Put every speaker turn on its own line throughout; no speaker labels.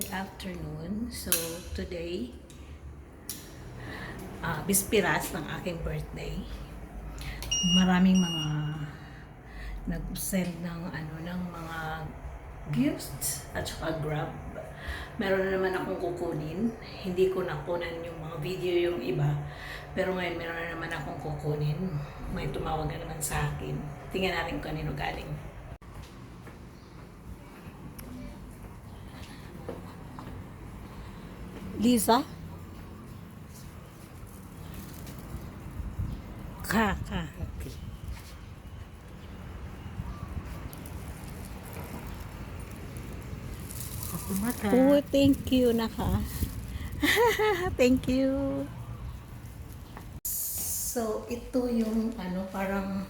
Good afternoon. So, today, bispiras ng aking birthday. Maraming mga nag-send ng mga gifts at saka Grab. Meron na naman akong kukunin. Hindi ko nakunan yung mga video yung iba. Pero ngayon meron na naman akong kukunin. May tumawag na naman sa akin. Tingnan natin kung kanino galing. Lisa? Ka. Okay. Oh, thank you, naka. Thank you. So, ito yung parang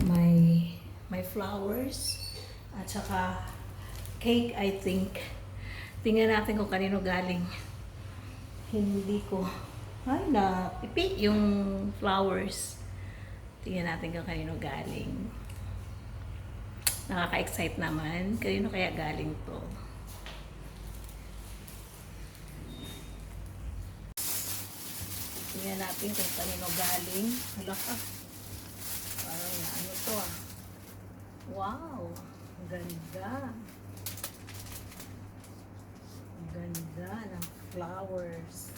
may flowers at saka cake, I think. Tingnan natin kung kanino galing. Hindi ko napipi yung flowers. Tingnan natin kung kanino galing. Nakaka-excite naman. Kanino kaya galing to? Tingnan natin kung kanino galing. Hala ka. Parang ano to ah. Wow! Ang ganda. Ang ganda ng flowers.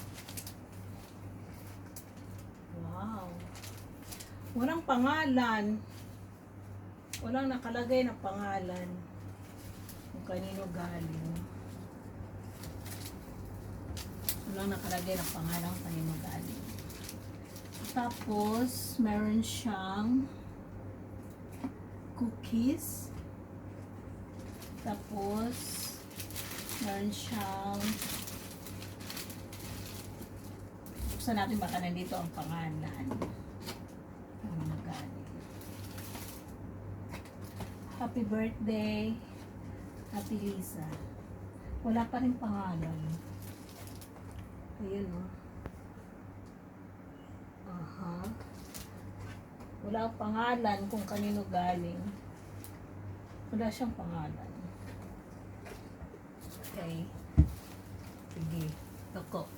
Wow! Walang pangalan. Walang nakalagay na pangalan. Kung kanino galing. Walang nakalagay na pangalan kung kanino galing. Tapos, meron siyang cookies. Tapos, meron siyang buksan natin baka nandito ang pangalan. Ano galing. Happy birthday, Happy Lisa. Wala pa rin pangalan. Ayan o. Wala pangalan kung kanino galing. Wala siyang pangalan. Okay. Sige. Ako.